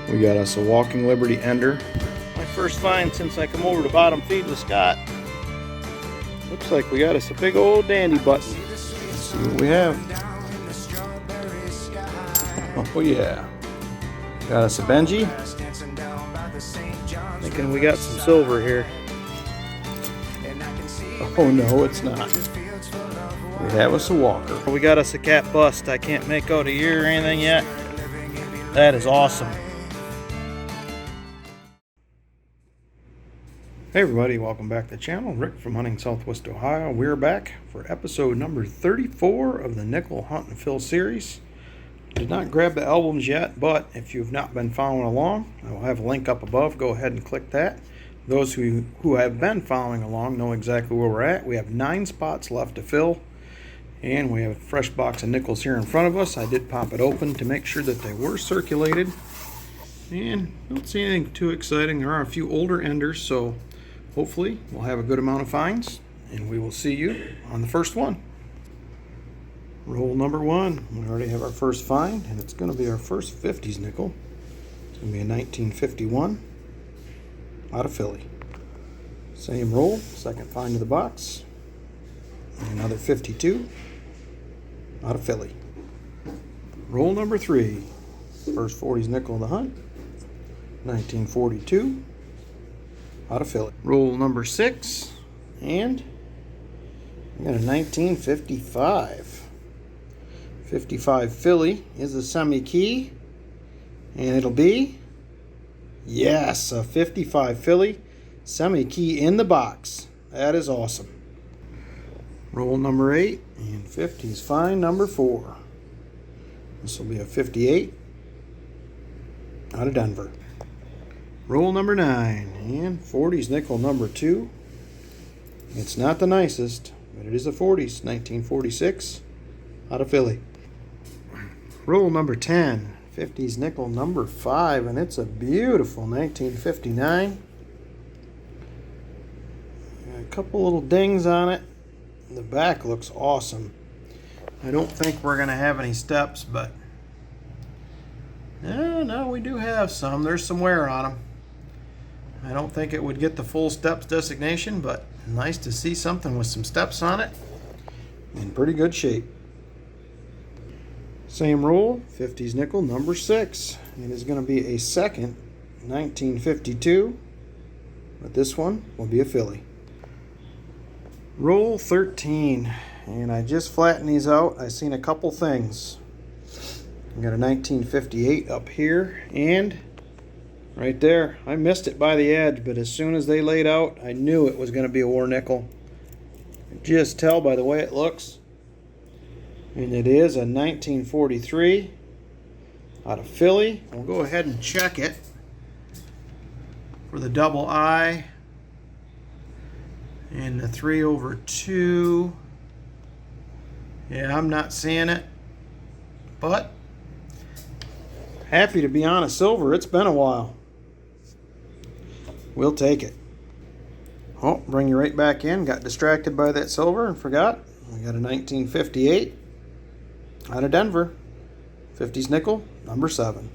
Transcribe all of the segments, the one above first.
We got us a Walking Liberty Ender. My first find since I come over to bottom feed with Scott. Looks like we got us a big old dandy button. Let's see what we have. Oh yeah. Got us a Benji. Thinking we got some silver here. Oh no, it's not. We have us a Walker. We got us a cat bust. I can't make out a year or anything yet. That is awesome. Hey everybody, welcome back to the channel. Rick from Hunting Southwest Ohio. We're back for episode number 34 of the Nickel Hunt and Fill series. Did not grab the albums yet, but if you've not been following along, I will have a link up above. Go ahead and click that. Those who have been following along know exactly where we're at. We have 9 spots left to fill, and we have a fresh box of nickels here in front of us. I did pop it open to make sure that they were circulated, and don't see anything too exciting. There are a few older enders, so hopefully we'll have a good amount of finds, and we will see you on the first one. Roll number 1. We already have our first find, and it's going to be our first 50s nickel. It's going to be a 1951 out of Philly. Same roll, second find of the box. Another 52 out of Philly. Roll number 3. First 40s nickel in the hunt. 1942 out of Philly. Roll number 6, and we got a 1955. 55 Philly is a semi-key, and it'll be, yes, a 55 Philly semi-key in the box. That is awesome. Roll number 8, and 50's find number 4. This will be a 58 out of Denver. Roll number 9, and 40's nickel number 2. It's not the nicest, but it is a 40's, 1946 out of Philly. Roll number 10, 50's nickel number 5, and it's a beautiful 1959. Got a couple little dings on it. The back looks awesome. I don't think we're going to have any steps, but no, we do have some. There's some wear on them. I don't think it would get the full steps designation, but nice to see something with some steps on it. In pretty good shape. Same roll, 50's nickel number 6. It is going to be a second 1952, but this one will be a Philly. Roll 13, and I just flattened these out. I seen a couple things. I got a 1958 up here, and right there, I missed it by the edge, but as soon as they laid out, I knew it was going to be a war nickel. Just tell by the way it looks. And it is a 1943 out of Philly. We'll go ahead and check it for the double I and the 3/2. Yeah, I'm not seeing it, but happy to be on a silver. It's been a while. We'll take it. Oh, bring you right back in. Got distracted by that silver and forgot. We got a 1958 out of Denver. 50's nickel number 7.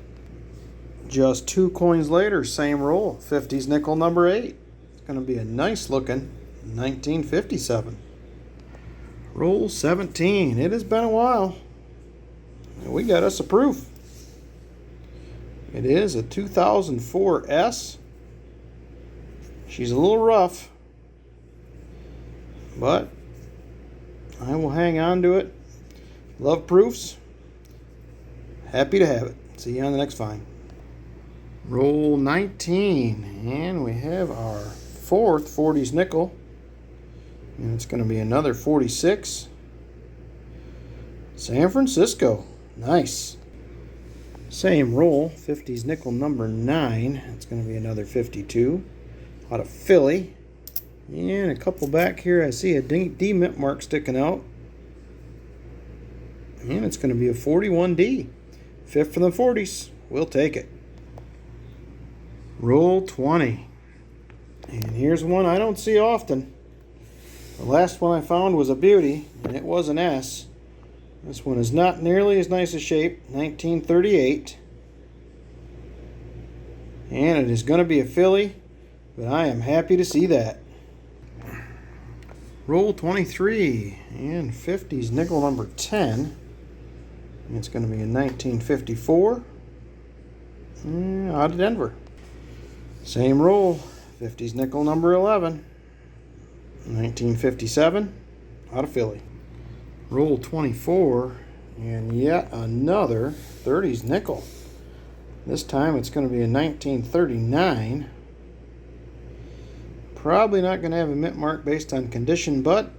Just 2 coins later, same roll. 50's nickel number 8. It's going to be a nice looking 1957. Roll 17. It has been a while. We got us a proof. It is a 2004 S. She's a little rough, but I will hang on to it. Love proofs. Happy to have it. See you on the next find. Roll 19, and we have our 4th 40's nickel, and it's going to be another 46. San Francisco. Nice. Same roll, 50's nickel number 9. It's going to be another 52 out of Philly. And a couple back here, I see a D-mint mark sticking out. And it's going to be a 41D. 5th from the 40s. We'll take it. Roll 20. And here's one I don't see often. The last one I found was a beauty, and it was an S. This one is not nearly as nice a shape. 1938. And it is going to be a filly, but I am happy to see that. Roll 23 and 50s nickel number 10. It's going to be in 1954 out of Denver. Same roll, 50s nickel number 11, 1957 out of Philly. Roll 24 and yet another 30s nickel. This time it's going to be in 1939. Probably not going to have a mint mark based on condition, but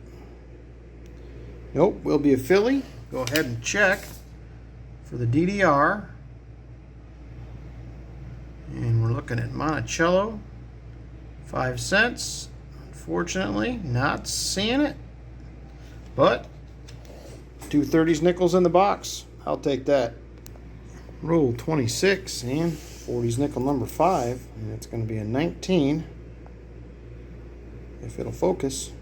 nope, will be a filly. Go ahead and check for the DDR. And we're looking at Monticello, 5 cents. Unfortunately, not seeing it. But 2 30s nickels in the box. I'll take that. Roll 26 and 40s nickel number 5. And it's going to be a 19. If it'll focus.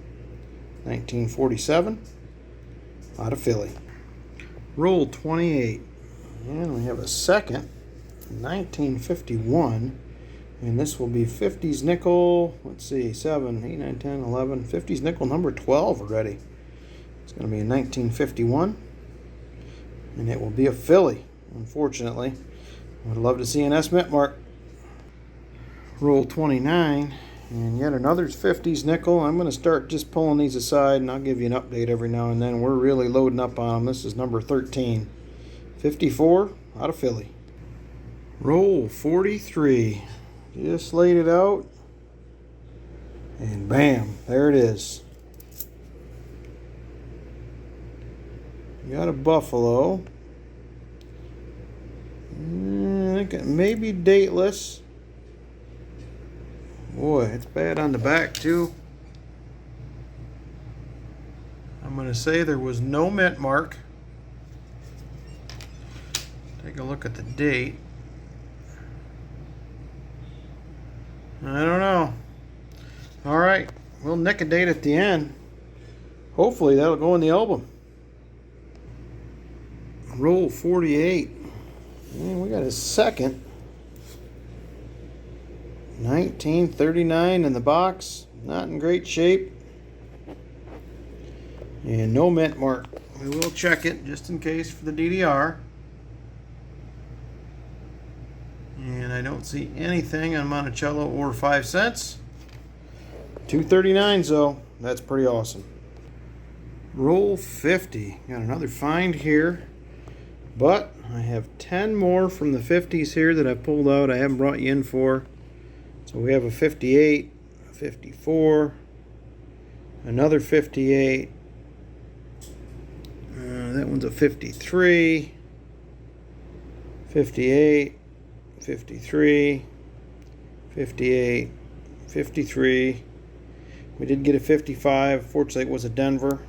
1947 out of Philly. Roll 28. And we have a second. 1951, and this will be 50s nickel, let's see, 7, 8, 9, 10, 11, 50s nickel number 12 already. It's going to be in 1951, and it will be a filly, unfortunately. I would love to see an S mint mark. Roll 29, and yet another 50s nickel. I'm going to start just pulling these aside, and I'll give you an update every now and then. We're really loading up on them. This is number 13. 54 out of Philly. Roll 43. Just laid it out. And bam, there it is. You got a buffalo. I think it may be dateless. Boy, it's bad on the back too. I'm going to say there was no mint mark. Take a look at the date. I don't know. All right, we'll nick a date at the end. Hopefully that'll go in the album. Roll 48. And we got a second. 1939 in the box. Not in great shape. And no mint mark. We will check it just in case for the DDR. And I don't see anything on Monticello or 5 cents. 239s though. That's pretty awesome. Roll 50. Got another find here. But I have 10 more from the 50s here that I pulled out. I haven't brought you in for. So we have a 58, a 54, another 58. That one's a 53, 58. 53, 58, 53. We did get a 55. Fortunately, it was a Denver.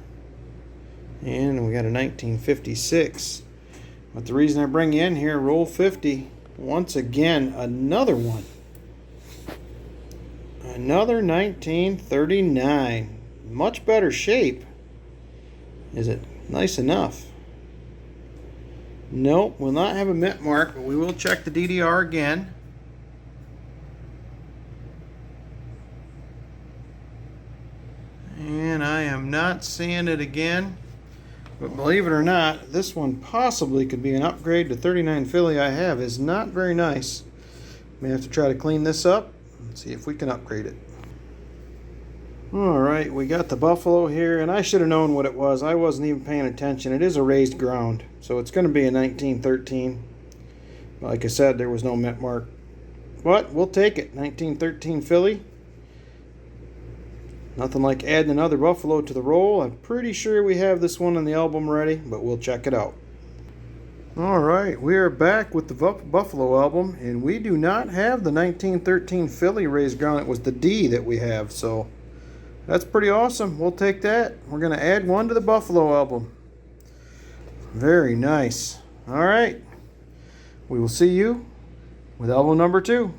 And we got a 1956. But the reason I bring you in here, roll 50. Once again, another one. Another 1939. Much better shape. Is it nice enough? Nope, will not have a mint mark, but we will check the DDR again. And I am not seeing it again. But believe it or not, this one possibly could be an upgrade to 39 Philly I have. Is not very nice. May have to try to clean this up and see if we can upgrade it. Alright, we got the buffalo here, and I should have known what it was. I wasn't even paying attention. It is a raised ground, so it's going to be a 1913. Like I said, there was no mint mark. But we'll take it. 1913 Philly. Nothing like adding another buffalo to the roll. I'm pretty sure we have this one on the album ready, but we'll check it out. Alright, we are back with the buffalo album, and we do not have the 1913 Philly raised ground. It was the D that we have, so that's pretty awesome. We'll take that. We're going to add one to the buffalo album. Very nice. All right. We will see you with album number 2.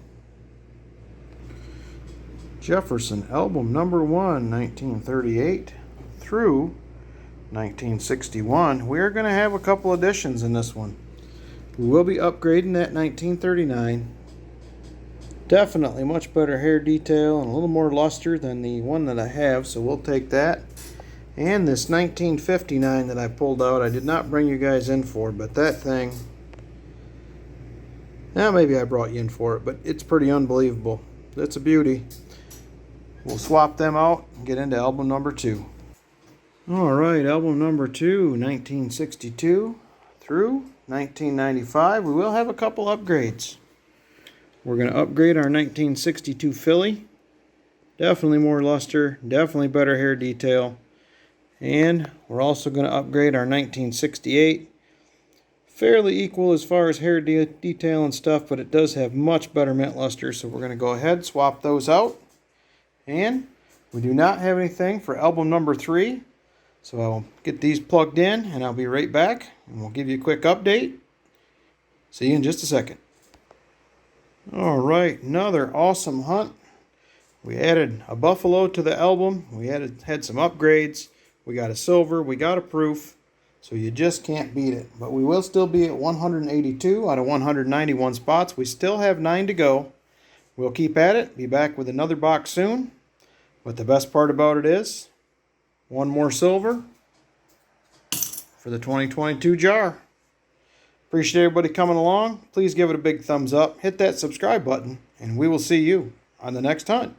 Jefferson, album number 1, 1938 through 1961. We're going to have a couple additions in this one. We will be upgrading that 1939. Definitely much better hair detail and a little more luster than the one that I have, so we'll take that. And this 1959 that I pulled out, I did not bring you guys in for, but that thing, now maybe I brought you in for it, but it's pretty unbelievable. It's a beauty. We'll swap them out and get into album number 2. Alright, album number 2, 1962 through 1995. We will have a couple upgrades. We're going to upgrade our 1962 Philly. Definitely more luster, definitely better hair detail. And we're also going to upgrade our 1968. Fairly equal as far as hair detail and stuff, but it does have much better mint luster, so we're going to go ahead and swap those out. And we do not have anything for album number 3, so I'll get these plugged in and I'll be right back and we'll give you a quick update. See you in just a second. Alright, another awesome hunt. We added a buffalo to the album. We had some upgrades. We got a silver, we got a proof, so you just can't beat it. But we will still be at 182 out of 191 spots. We still have 9 to go. We'll keep at it, be back with another box soon. But the best part about it is, one more silver for the 2022 jar. Appreciate everybody coming along. Please give it a big thumbs up, hit that subscribe button, and we will see you on the next hunt.